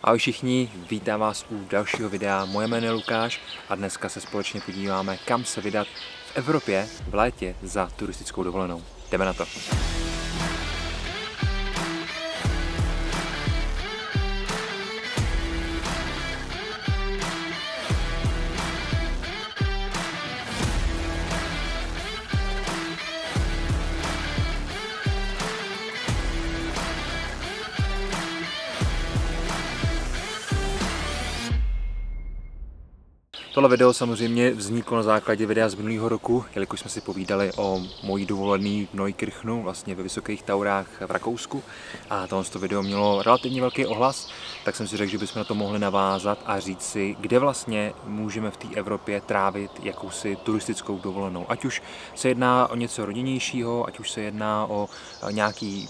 Ahoj všichni, vítám vás u dalšího videa. Moje jméno je Lukáš a dneska se společně podíváme, kam se vydat v Evropě v létě za turistickou dovolenou. Jdeme na to. Tohle video samozřejmě vzniklo na základě videa z minulého roku, jelikož jsme si povídali o mojí dovolený v Neukirchnu, vlastně ve Vysokých Taurách v Rakousku. A tohle video mělo relativně velký ohlas, tak jsem si řekl, že bychom na to mohli navázat a říct si, kde vlastně můžeme v té Evropě trávit jakousi turistickou dovolenou. Ať už se jedná o něco rodinnějšího, ať už se jedná o nějaký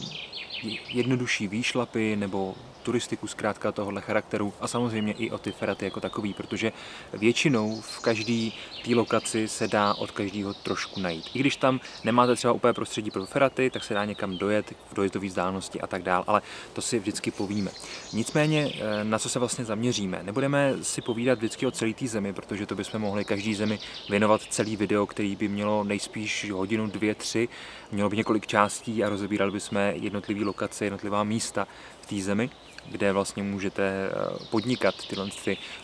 jednodušší výšlapy nebo turistiku zkrátka tohohle charakteru a samozřejmě i o ty feraty jako takový, protože většinou v každé té lokaci se dá od každého trošku najít. I když tam nemáte třeba úplně prostředí pro feraty, tak se dá někam dojet v dojezdové vzdálenosti a tak dál, ale to si vždycky povíme. Nicméně, na co se vlastně zaměříme? Nebudeme si povídat vždycky o celé té zemi, protože to bychom mohli každý zemi věnovat celý video, který by mělo nejspíš hodinu, 2, 3, mělo by několik částí a rozebírali bychom jednotlivé lokace, jednotlivá místa v té zemi, kde vlastně můžete podnikat tyhle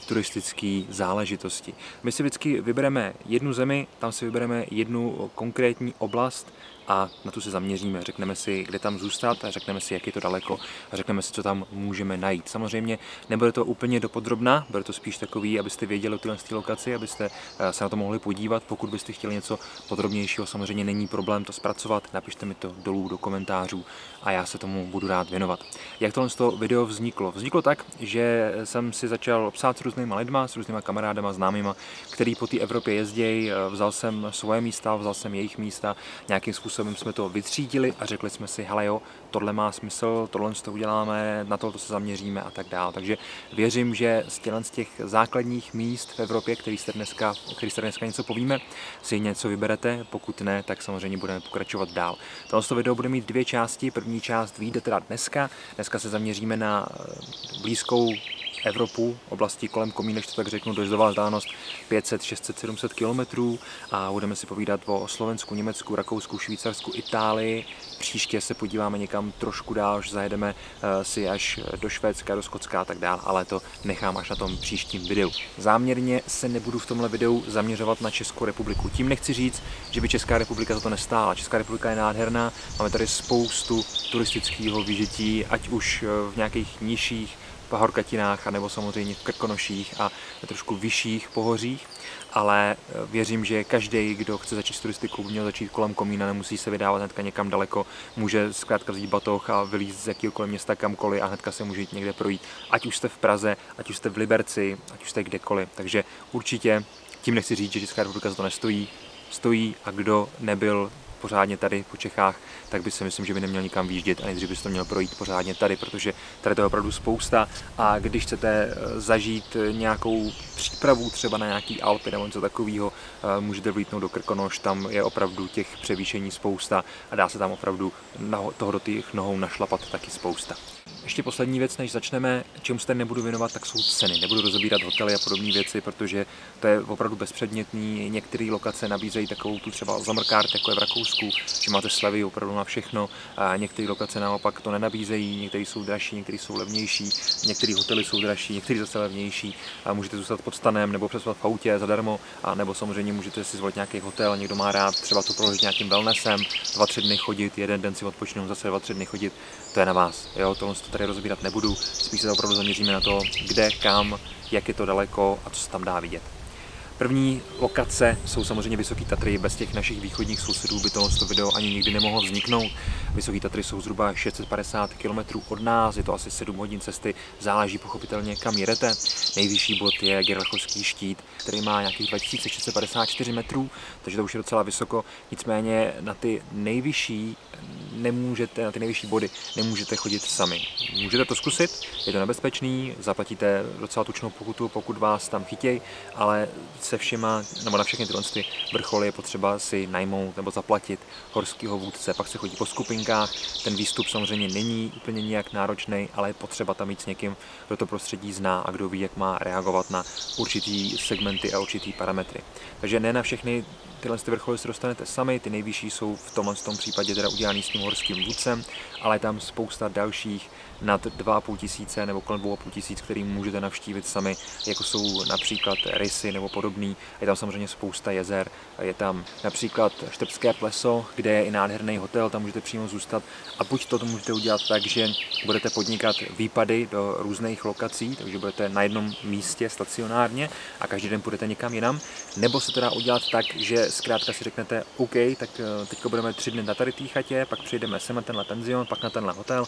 turistické záležitosti. My si vždycky vybereme jednu zemi, tam si vybereme jednu konkrétní oblast a na tu se zaměříme. Řekneme si, kde tam zůstat a řekneme si, jak je to daleko a řekneme si, co tam můžeme najít. Samozřejmě nebude to úplně dopodrobna, bude to spíš takový, abyste věděli o tyhle lokaci, abyste se na to mohli podívat. Pokud byste chtěli něco podrobnějšího, samozřejmě není problém to zpracovat, napište mi to dolů do komentářů a já se tomu budu rád věnovat. Jak tohle video vzniklo? Vzniklo tak, že jsem si začal psát s různýma lidma, s různýma kamarádama, známýma, který po té Evropě jezdí. Vzal jsem svoje místa, vzal jsem jejich místa, nějakým způsobem jsme to vytřídili a řekli jsme si, hele jo, tohle má smysl, tohle to uděláme, na to se zaměříme a tak dále. Takže věřím, že z těch základních míst v Evropě, o kterých se dneska něco povíme, si něco vyberete, pokud ne, tak samozřejmě budeme pokračovat dál. Tohle video bude mít 2 části, první část vyjde teda dneska se zaměříme na blízkou Evropu, oblasti kolem Komína, než to tak řeknu, dojezdová vzdálenost 500, 600, 700 km a budeme si povídat o Slovensku, Německu, Rakousku, Švýcarsku, Itálii. Příště se podíváme někam trošku dál, že zajedeme si až do Švédska, do Skotska a tak dál, ale to nechám až na tom příštím videu. Záměrně se nebudu v tomhle videu zaměřovat na Českou republiku. Tím nechci říct, že by Česká republika za to nestála. Česká republika je nádherná, máme tady spoustu turistického vyžití, ať už v nějakých nižších pahorkatinách, anebo samozřejmě v Krkonoších a trošku vyšších pohořích, ale věřím, že každý, kdo chce začít s turistikou, by měl začít kolem Komína, nemusí se vydávat hnedka někam daleko, může zkrátka vzít batoh a vylízt z jakýkoliv města kamkoliv a hnedka se může jít někde projít, ať už jste v Praze, ať už jste v Liberci, ať už jste kdekoliv. Takže určitě tím nechci říct, že Česká republika za to stojí a kdo nebyl pořádně tady po Čechách, tak by si myslím, že by neměl nikam výjíždět a nejdřív byste to měl projít pořádně tady, protože tady to je opravdu spousta a když chcete zažít nějakou přípravu třeba na nějaký Alpy nebo něco takového, můžete vlítnout do Krkonoš, tam je opravdu těch převýšení spousta a dá se tam opravdu toho do těch nohou našlapat taky spousta. Ještě poslední věc, než začneme, čemu se nebudu věnovat, tak jsou ceny. Nebudu rozebírat hotely a podobné věci, protože to je opravdu bezpředmětný. Některé lokace nabízejí takovou tu třeba zamrkárt, jako je v Rakousku, že máte slevy opravdu na všechno. A některé lokace naopak to nenabízejí, některé jsou dražší, některé jsou levnější, některé hotely jsou dražší, některé zase levnější. A můžete zůstat pod stanem nebo přespat v autě zadarmo, a nebo samozřejmě můžete si zvolit nějaký hotel, někdo má rád třeba to proložit nějakým wellnessem, 2-3 dny chodit, jeden den si odpočnout, zase 2-3 dny chodit, to je na vás. Jo, tohle tady rozbírat nebudu, spíš se opravdu zaměříme na to, kde, kam, jak je to daleko a co se tam dá vidět. První lokace jsou samozřejmě Vysoké Tatry, bez těch našich východních sousedů by tohle video ani nikdy nemohlo vzniknout. Vysoké Tatry jsou zhruba 650 km od nás, je to asi 7 hodin cesty, záleží pochopitelně kam jedete. Nejvyšší bod je Gerlachovský štít, který má nějakých 2654 metrů, takže to už je docela vysoko, nicméně na ty nejvyšší body nemůžete chodit sami. Můžete to zkusit, je to nebezpečný, zaplatíte docela tučnou pokutu, pokud vás tam chytějí, ale se všema, nebo na všechny tyhle vrcholy je potřeba si najmout nebo zaplatit horského vůdce, pak se chodí po skupinkách, ten výstup samozřejmě není úplně nijak náročný, ale je potřeba tam jít s někým, kdo to prostředí zná a kdo ví, jak má reagovat na určitý segmenty a určitý parametry. Takže ne na všechny tyhle vrcholy se dostanete sami, ty nejvyšší jsou v tomhle případě teda udělaný s tím horským vůdcem, ale je tam spousta dalších nad 2,5 tisíce nebo kolem 2,5 tisíc, který můžete navštívit sami, jako jsou například rysy nebo podobný. Je tam samozřejmě spousta jezer, je tam například Štrbské pleso, kde je i nádherný hotel, tam můžete přímo zůstat a buď to můžete udělat tak, že budete podnikat výpady do různých lokací, takže budete na jednom místě stacionárně a každý den půjdete někam jinam, nebo se to dá udělat tak, že zkrátka si řeknete, OK, tak teďka budeme 3 dny na tady té chatě, pak přijdeme sem na tenhle penzion, pak na tenhle hotel,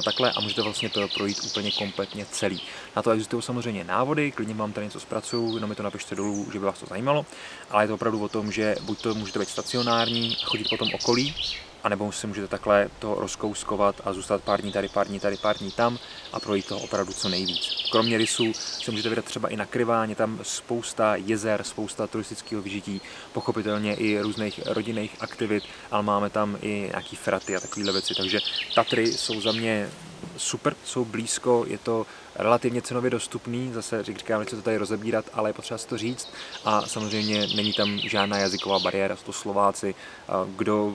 takhle a můžete vlastně to projít úplně kompletně celý. Na to existují samozřejmě návody, klidně vám tady něco zpracuju, jenom mi to napište dolů, že by vás to zajímalo, ale je to opravdu o tom, že buď to můžete být stacionární a chodit po tom okolí, anebo si můžete takhle to rozkouskovat a zůstat pár dní tady, pár dní tam a projít to opravdu co nejvíc. Kromě rysů se můžete vydat třeba i na Kryván, je tam spousta jezer, spousta turistického vyžití, pochopitelně i různých rodinných aktivit, ale máme tam i nějaký fraty a takovéhle věci, takže Tatry jsou za mě super, jsou blízko, je to relativně cenově dostupný, zase říkám, nechci to tady rozebírat, ale je potřeba si to říct a samozřejmě není tam žádná jazyková bariéra, jsou to Slováci, kdo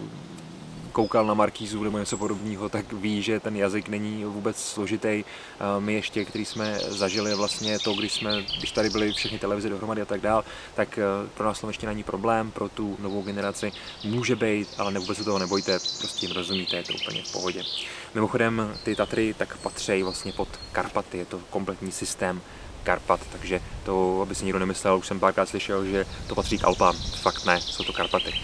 koukal na markízu nebo něco podobného, tak ví, že ten jazyk není vůbec složitý. My ještě, který jsme zažili vlastně to, když tady byly všechny televize dohromady a tak dál, tak pro nás slovenština není problém, pro tu novou generaci může být, ale vůbec se toho nebojte, prostě jim rozumíte, je to úplně v pohodě. Mimochodem, ty Tatry tak patří vlastně pod Karpaty, je to kompletní systém Karpat, takže to, aby si nikdo nemyslel, už jsem párkrát slyšel, že to patří k Alpám, fakt ne, jsou to Karpaty.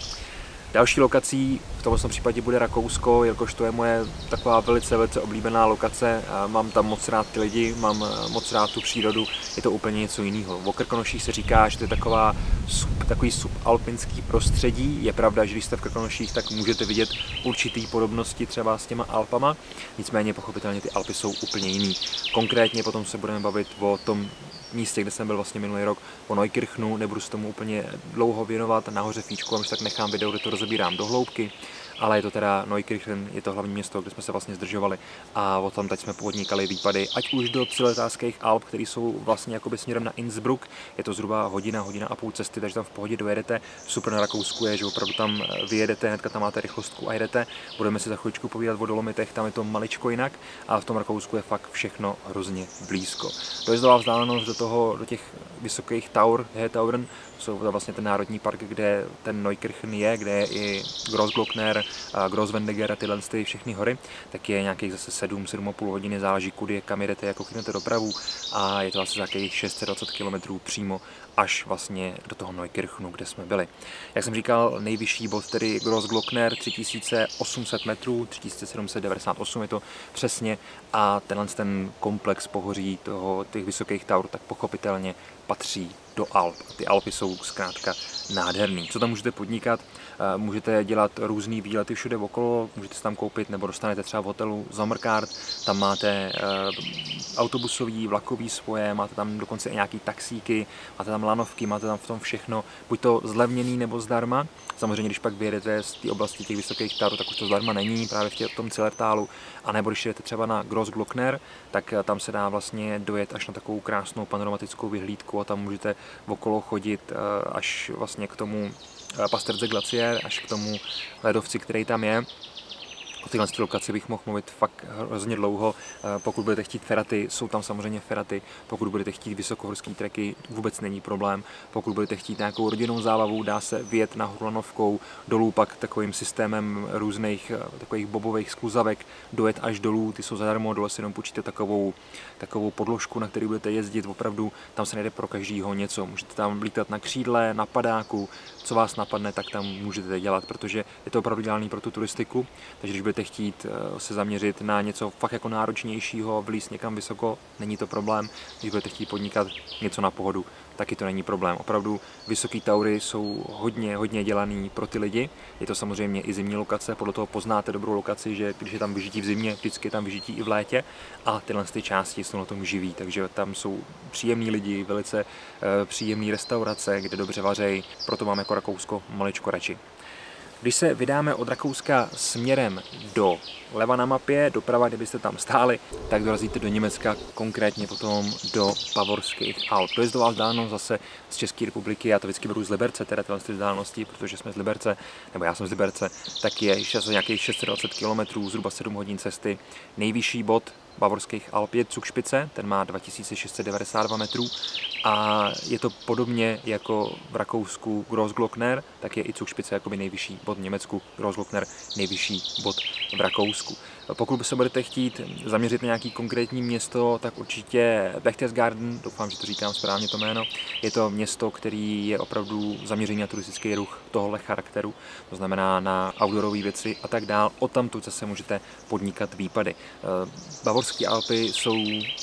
Další lokací v tomto případě bude Rakousko, jelikož to je moje taková velice oblíbená lokace. Mám tam moc rád ty lidi, mám moc rád tu přírodu, je to úplně něco jiného. O Krkonoších se říká, že to je takový subalpinský prostředí. Je pravda, že když jste v Krkonoších, tak můžete vidět určitý podobnosti třeba s těma Alpama, nicméně pochopitelně ty Alpy jsou úplně jiný. Konkrétně potom se budeme bavit o tom místě, kde jsem byl vlastně minulý rok, o Neukirchnu, nebudu se tomu úplně dlouho věnovat, nahoře Fíčku, tak nechám video, kde to rozebírám do hloubky, ale je to teda Neukirchen, je to hlavní město, kde jsme se vlastně zdržovali a o tom teď jsme podnikali výpady, ať už do Přiletářských Alp, které jsou vlastně jakoby směrem na Innsbruck, je to zhruba hodina a půl cesty, takže tam v pohodě dojedete. Super na Rakousku je, že opravdu tam vyjedete, hnedka tam máte rychlostku a jedete. Budeme si za chvíličku povídat o Dolomitech, tam je to maličko jinak, a v tom Rakousku je fakt všechno hrozně blízko. Dojezdová vzdálenost do těch vysokých Taur, Tauern, jsou to vlastně ten národní park, kde ten Neukirchen je, kde je i Großglockner, Großwendeger a tyhle všechny hory, tak je nějakých zase 7,5 hodiny, záleží kudy, kam jedete, jako chytnete dopravu a je to asi za nějakých 620 km přímo až vlastně do toho Neukirchenu, kde jsme byli. Jak jsem říkal, nejvyšší bod tedy Großglockner, 3800 metrů, 3798 je to přesně a ten komplex pohoří těch vysokých Taur tak pochopitelně patří do Alp. Ty Alpy jsou zkrátka nádherný. Co tam můžete podnikat? Můžete dělat různý výlety všude okolo, můžete se tam koupit nebo dostanete třeba v hotelu Sommercard, tam máte autobusový, vlakový spoje, máte tam dokonce i nějaký taxíky, máte tam lanovky, máte tam v tom všechno, buď to zlevněný nebo zdarma. Samozřejmě, když pak vyjedete z té oblasti těch vysokých Taur, tak už to zdarma není právě v tom Zillertalu, a nebo když jdete třeba na Großglockner, tak tam se dá vlastně dojet až na takovou krásnou panoramatickou vyhlídku a tam můžete okolo chodit až vlastně k tomu Pasterze Glacier, až k tomu ledovci, který tam je. O téhle lokaci bych mohl mluvit fakt hrozně dlouho. Pokud budete chtít feraty, jsou tam samozřejmě feraty. Pokud budete chtít vysokohorské treky, vůbec není problém. Pokud budete chtít nějakou rodinnou zábavu, dá se vyjet nahoru lanovkou, dolů pak takovým systémem různých takových bobových skluzavek, dojet až dolů, ty jsou zadarmo, dole si jenom půjčíte takovou podložku, na který budete jezdit, opravdu tam se najde pro každýho něco. Můžete tam lítat na křídle, na padáku, co vás napadne, tak tam můžete dělat, protože je to opravdu dělané pro tu turistiku. Takže když budete budete chtít se zaměřit na něco fakt jako náročnějšího, vylízt někam vysoko, není to problém. Když budete chtít podnikat něco na pohodu, taky to není problém. Opravdu vysoký taury jsou hodně dělaný pro ty lidi. Je to samozřejmě i zimní lokace, podle toho poznáte dobrou lokaci, že když je tam vyžití v zimě, vždycky je tam vyžití i v létě a tyhle ty části jsou na tom živí, takže tam jsou příjemní lidi, velice příjemné restaurace, kde dobře vařejí, proto mám jako Rakousko maličko radši. Když se vydáme od Rakouska směrem do leva na mapě, doprava, kdybyste tam stáli, tak dorazíte do Německa, konkrétně potom do Bavorských Alp. Dojezdová vzdálenost zase z České republiky, já to vždycky beru z Liberce, teda tyhle vzdálenosti, protože jsme z Liberce, nebo já jsem z Liberce, tak je nějakých 620 km, zhruba 7 hodin cesty. Nejvyšší bod Bavorských Alp je Zugspitze, ten má 2692 metrů a je to podobně jako v Rakousku Großglockner, tak je i Zugspitze jakoby nejvyšší bod v Německu, Großglockner nejvyšší bod v Rakousku. Pokud by se budete chtít zaměřit na nějaký konkrétní město, tak určitě Berchtesgaden, doufám, že to říkám správně to jméno, je to město, který je opravdu zaměřený na turistický ruch tohohle charakteru, to znamená na outdoorové věci a tak dál. Odtamtud zase můžete podnikat výpady. Bavorské Alpy jsou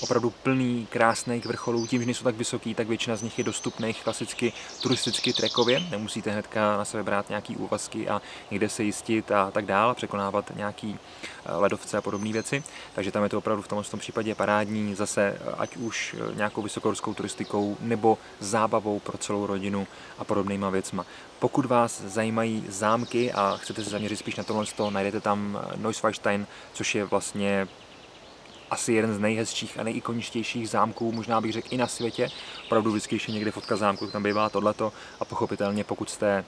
opravdu plný krásných vrcholů, tím, že nejsou tak vysoký, tak většina z nich je dostupných klasicky turisticky trekově. Nemusíte hnedka na sebe brát nějaký úvazky a někde se jistit a tak dál, překonávat nějaký ledovce a podobné věci. Takže tam je to opravdu v tomto případě parádní, zase ať už nějakou vysokohorskou turistikou nebo zábavou pro celou rodinu a podobnýma věcma. Pokud vás zajímají zámky a chcete se zaměřit spíš na tohle, najdete tam Neuschwanstein, což je vlastně asi jeden z nejhezčích a nejikoničtějších zámků, možná bych řekl i na světě. Opravdu vždycky, když je někde fotka zámku, tam bývá tohleto a pochopitelně, pokud jste,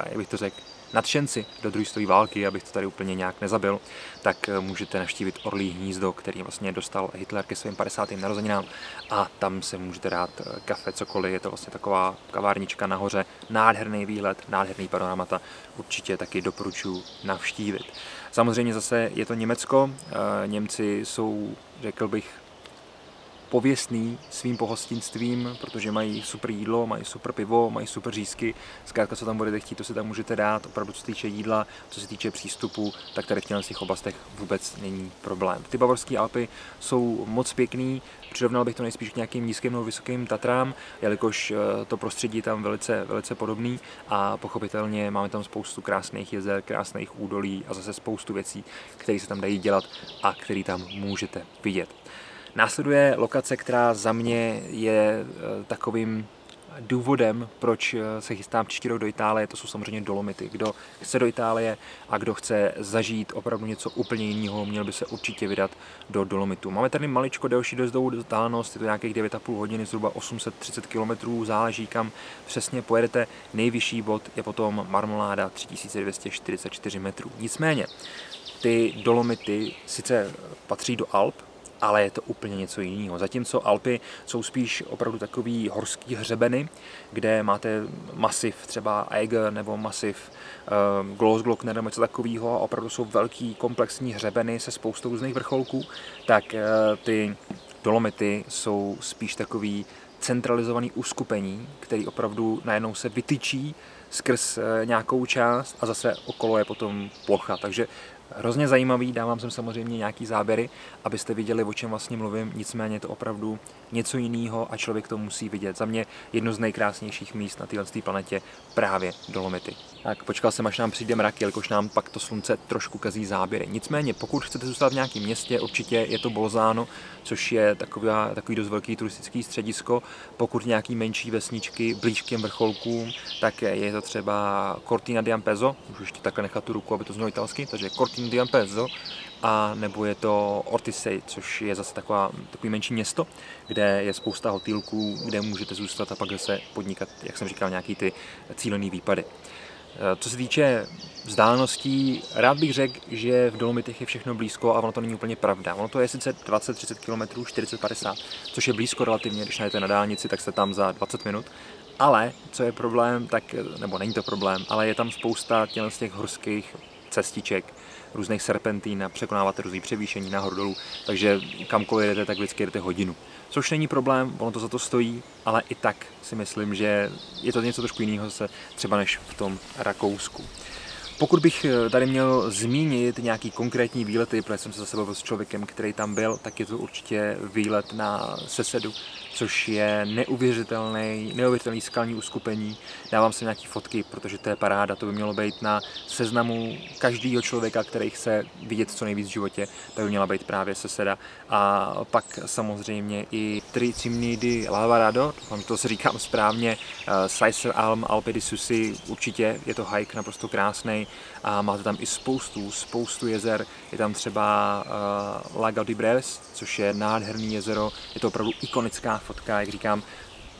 jak bych to řekl, nadšenci do druhé světové války, abych to tady úplně nějak nezabil, tak můžete navštívit Orlí hnízdo, který vlastně dostal Hitler ke svým 50. narozeninám a tam se můžete dát kafe, cokoliv, je to vlastně taková kavárnička nahoře, nádherný výhled, nádherný panoramata, určitě taky doporučuji navštívit. Samozřejmě zase je to Německo, Němci jsou, řekl bych, pověstný svým pohostinstvím, protože mají super jídlo, mají super pivo, mají super řízky. Zkrátka, co tam budete chtít, to si tam můžete dát. Opravdu, co se týče jídla, co se týče přístupu, tak tady v těch oblastech vůbec není problém. Ty Bavorské Alpy jsou moc pěkný, přirovnal bych to nejspíš k nějakým nízkým nebo vysokým Tatrám, jelikož to prostředí je tam velice podobný a pochopitelně máme tam spoustu krásných jezer, krásných údolí a zase spoustu věcí, které se tam dají dělat a které tam můžete vidět. Následuje lokace, která za mě je takovým důvodem, proč se chystám příští rok do Itálie, to jsou samozřejmě Dolomity. Kdo chce do Itálie a kdo chce zažít opravdu něco úplně jiného, měl by se určitě vydat do Dolomitu. Máme tady maličko delší dojezdovou vzdálenost, je to nějakých 9,5 hodiny, zhruba 830 km, záleží kam přesně pojedete. Nejvyšší bod je potom Marmoláda 3244 metrů. Nicméně, ty Dolomity sice patří do Alp, ale je to úplně něco jiného. Zatímco Alpy jsou spíš opravdu takový horský hřebeny, kde máte masiv třeba Eiger nebo masiv Großglockner nebo něco takového a opravdu jsou velký komplexní hřebeny se spoustou různých vrcholků, tak ty Dolomity jsou spíš takový centralizovaný uskupení, který opravdu najednou se vytyčí skrz nějakou část a zase okolo je potom plocha. Takže hrozně zajímavý, dávám sem samozřejmě nějaký záběry, abyste viděli, o čem vlastně mluvím, nicméně je to opravdu něco jiného a člověk to musí vidět. Za mě jedno z nejkrásnějších míst na této planetě právě Dolomity. Tak počkal jsem, až nám přijde mrak, jelikož nám pak to slunce trošku kazí záběry. Nicméně, pokud chcete zůstat v nějakém městě, určitě je to Bolzano, což je takový dost velký turistický středisko. Pokud nějaký menší vesničky blíž k těm vrcholkům, tak je to třeba Cortina di Ampezzo, můžu ještě takhle nechat tu ruku, aby to znělo italsky, takže Cortina di Ampezzo, a nebo je to Ortisei, což je zase takový menší město, kde je spousta hotýlků, kde můžete zůstat a pak zase podnikat, jak jsem říkal, nějaký ty cílený výpady. Co se týče vzdáleností, rád bych řekl, že v Dolomitech je všechno blízko a ono to není úplně pravda. Ono to je sice 20-30 km, 40-50, což je blízko relativně, když najdete na dálnici, tak jste tam za 20 minut. Ale co je problém, tak, nebo není to problém, ale je tam spousta těch horských cestiček, různých serpentín a překonáváte různý převýšení nahoru dolů, takže kamkoliv jedete, tak vždycky jedete hodinu. Což není problém, ono to za to stojí, ale i tak si myslím, že je to něco trošku jiného zase třeba než v tom Rakousku. Pokud bych tady měl zmínit nějaký konkrétní výlety, protože jsem se zase bavil s člověkem, který tam byl, tak je to určitě výlet na Sesedu, což je neuvěřitelný skalní uskupení. Dávám si nějaké fotky, protože to je paráda, to by mělo být na seznamu každého člověka, který chce vidět co nejvíc v životě, tak by měla být právě Seseda. A pak samozřejmě i Tricimni di Lavaredo, doufám, že to se říkám správně, Seiser Alpe di Siusi, určitě je to hike naprosto krásný a máte tam i spoustu jezer, je tam třeba Lago di Breves, což je nádherný jezero, je to opravdu ikonická fotka, jak říkám,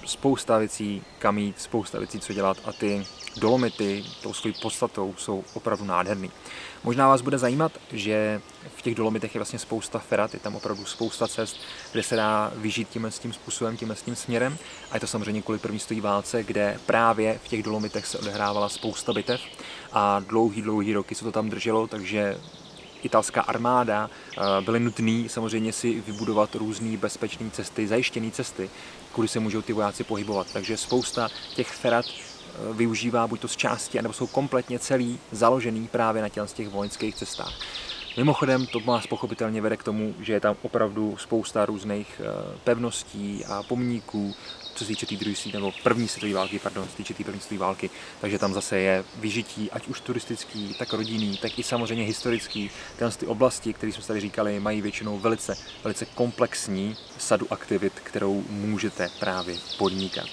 spousta věcí kam jít, spousta věcí co dělat a ty Dolomity tou svojí podstatou jsou opravdu nádherný. Možná vás bude zajímat, že v těch Dolomitech je vlastně spousta ferat, je tam opravdu spousta cest, kde se dá vyžít tímhle tím způsobem, tímhle tím směrem. A je to samozřejmě kvůli první světové válce, kde právě v těch Dolomitech se odehrávala spousta bitev a dlouhý roky se to tam drželo, takže italská armáda byly nutné samozřejmě si vybudovat různé bezpečné cesty, zajištěné cesty, kudy se můžou ty vojáci pohybovat. Takže spousta těch ferat využívá buď to z části, nebo jsou kompletně celý založený právě na těch vojenských cestách. Mimochodem to vás pochopitelně vede k tomu, že je tam opravdu spousta různých pevností a pomníků, co se týče té první světové války, takže tam zase je vyžití, ať už turistický, tak rodinný, tak i samozřejmě historický. Ty oblasti, které jsme tady říkali, mají většinou velice komplexní sadu aktivit, kterou můžete právě podnikat.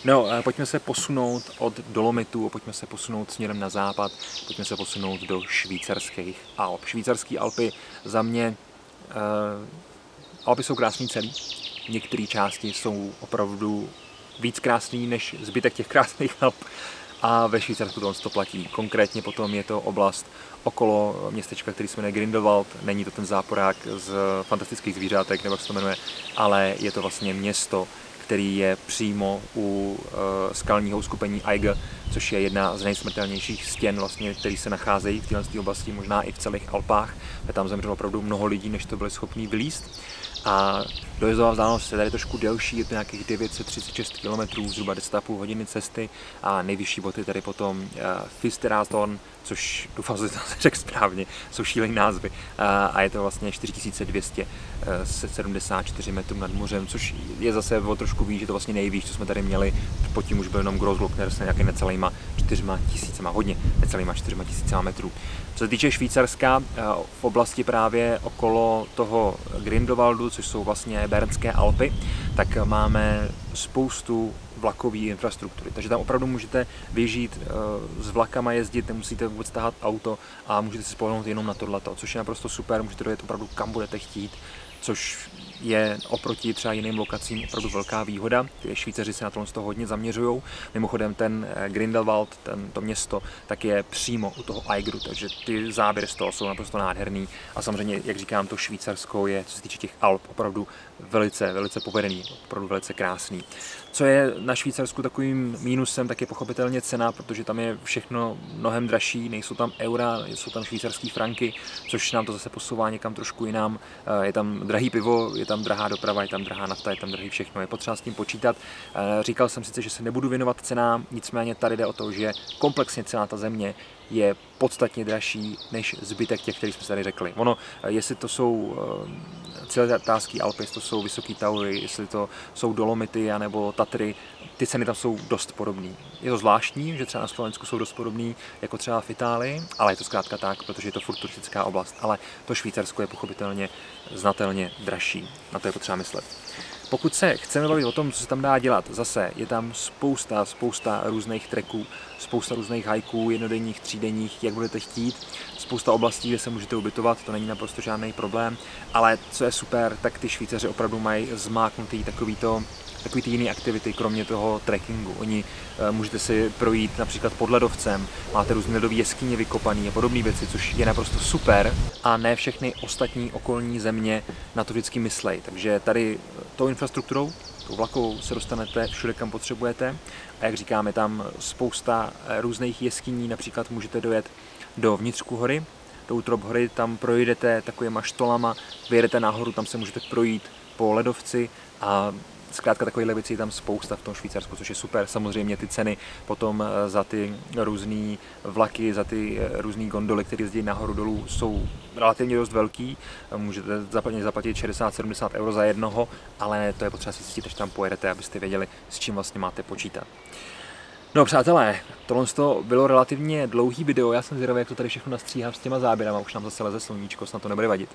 No, pojďme se posunout od Dolomitů, pojďme se posunout směrem na západ, pojďme se posunout do švýcarských Alp. Švýcarské Alpy za mě, Alpy jsou krásný celý, některé části jsou opravdu víc krásný než zbytek těch krásných Alp a ve Švýcarsku to platí. Konkrétně potom je to oblast okolo městečka, který se jmenuje Grindelwald, není to ten záporák z fantastických zvířátek, nebo jak se to jmenuje, ale je to vlastně město, který je přímo u skalního uskupení Eiger, což je jedna z nejsmrtelnějších stěn, vlastně, které se nacházejí v této oblasti, možná i v celých Alpách. Tam zemřelo opravdu mnoho lidí, než to byli schopni vylízt. A dojezdová vzdálenost je tady trošku delší, je to nějakých 936 km, zhruba 10,5 hodiny cesty a nejvyšší boty tady potom Fisterraton, což doufám, že to řekl správně, jsou šílený názvy a je to vlastně 4274 metrů nad mořem, což je zase o trošku výš, že to vlastně nejvíc, co jsme tady měli, pod tím už byl jenom Grossglockner se nějaký necelýma 4 000 metrů. Co se týče Švýcarska, v oblasti právě okolo toho Grindelwaldu, což jsou vlastně Bernské Alpy, tak máme spoustu vlakové infrastruktury. Takže tam opravdu můžete vyžít s vlakama jezdit, nemusíte vůbec tahat auto a můžete si spolehnout jenom na tohleto, což je naprosto super, můžete dojet opravdu kam budete chtít, což je oproti třeba jiným lokacím opravdu velká výhoda. Ty Švýcaři se na tohle hodně zaměřují. Mimochodem ten Grindelwald, to město, tak je přímo u toho Eigeru, takže ty záběry z toho jsou naprosto nádherný. A samozřejmě, jak říkám, to Švýcarsko je, co se týče těch Alp, opravdu velice povedený, opravdu velice krásný. Co je na Švýcarsku takovým mínusem, tak je pochopitelně cena, protože tam je všechno mnohem dražší, nejsou tam eura, jsou tam švýcarský franky, což nám to zase posouvá někam trošku jinam. Je tam drahý pivo, je tam drahá doprava, je tam drahá nafta, je tam drahý všechno, je potřeba s tím počítat. Říkal jsem sice, že se nebudu věnovat cenám, nicméně tady jde o to, že komplexně celá ta země je podstatně dražší než zbytek těch, který jsme tady řekli. Ono, jestli to jsou celé Alpy, jestli to jsou Vysoký Taury, jestli to jsou Dolomity anebo Tatry, ty ceny tam jsou dost podobné. Je to zvláštní, že třeba na Slovensku jsou dost podobné jako třeba v Itálii, ale je to zkrátka tak, protože je to furt turistická oblast, ale to Švýcarsko je pochopitelně znatelně dražší. Na to je potřeba myslet. Pokud se chceme bavit o tom, co se tam dá dělat, zase je tam spousta různých treků, spousta různých hajků, jednodenních, třídenních, jak budete chtít, spousta oblastí, kde se můžete ubytovat, to není naprosto žádný problém, ale co je super, tak ty Švýcaři opravdu mají zmáknutý takový ty jiné aktivity, kromě toho trekkingu. Oni můžete si projít například pod ledovcem, máte různé ledové jeskyně vykopané a podobné věci, což je naprosto super a ne všechny ostatní okolní země na to vždycky myslejí. Takže tady tou infrastrukturou, tou vlakovou se dostanete všude, kam potřebujete a jak říkám, je tam spousta různých jeskyní, například můžete dojet do vnitřku hory, do útrop hory, tam projdete takovýma štolama, vyjedete nahoru, tam se můžete projít po ledovci a zkrátka takovýchhle věcí je tam spousta v tom Švýcarsku, což je super. Samozřejmě ty ceny potom za ty různé vlaky, za ty různé gondoly, které jezdí nahoru dolů, jsou relativně dost velký. Můžete zaplatit 60-70 euro za jednoho, ale to je potřeba si zjistit, až tam pojedete, abyste věděli, s čím vlastně máte počítat. No přátelé, tohle bylo relativně dlouhý video, já jsem zvědavý, jak to tady všechno nastříhám s těma záběrama, už nám zase leze sluníčko, snad to nebude vadit.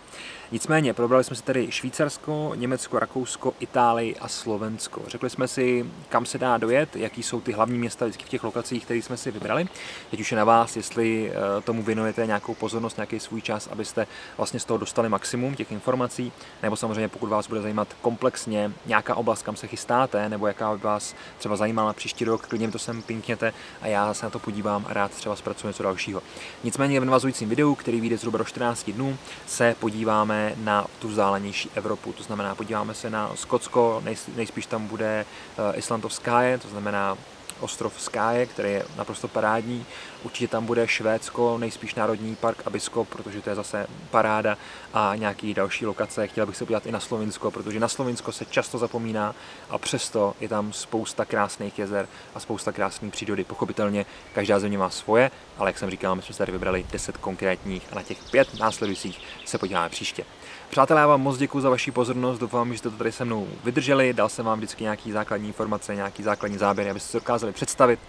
Nicméně, probrali jsme si tady Švýcarsko, Německo, Rakousko, Itálii a Slovensko. Řekli jsme si, kam se dá dojet, jaký jsou ty hlavní města vždycky v těch lokacích, které jsme si vybrali. Teď už je na vás, jestli tomu věnujete nějakou pozornost, nějaký svůj čas, abyste vlastně z toho dostali maximum těch informací, nebo samozřejmě pokud vás bude zajímat komplexně nějaká oblast, kam se chystáte, nebo jaká by vás třeba zajímala příští rok, klidně mi to sem pinkněte a já se na to podívám a rád třeba zpracuji něco dalšího. Nicméně v navazujícím videu, který vyjde zhruba do 14 dnů, se podíváme na tu vzdálenější Evropu. To znamená, podíváme se na Skotsko, nejspíš tam bude Island of Skye, to znamená ostrov Skye, který je naprosto parádní. Určitě tam bude Švédsko, nejspíš Národní park Abisko, protože to je zase paráda, a nějaký další lokace. Chtěl bych se podívat i na Slovinsko, protože na Slovinsko se často zapomíná a přesto je tam spousta krásných jezer a spousta krásných přírody. Pochopitelně každá země má svoje, ale jak jsem říkal, my jsme si tady vybrali 10 konkrétních a na těch 5 následujících se podíváme příště. Přátelé, já vám moc děkuji za vaši pozornost, doufám, že jste to tady se mnou vydrželi, dal jsem vám vždycky nějaký základní informace, nějaký základní záběry, abyste se dokázali představit,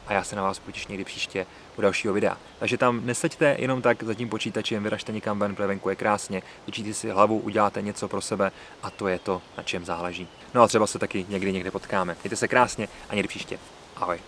a já se na vás potěším někdy příště u dalšího videa. Takže tam neseďte jenom tak za tím počítačem, vyražte někam ven, protože venku je krásně, vyčíte si hlavu, uděláte něco pro sebe a to je to, na čem záleží. No a třeba se taky někdy potkáme. Mějte se krásně a někdy příště. Ahoj.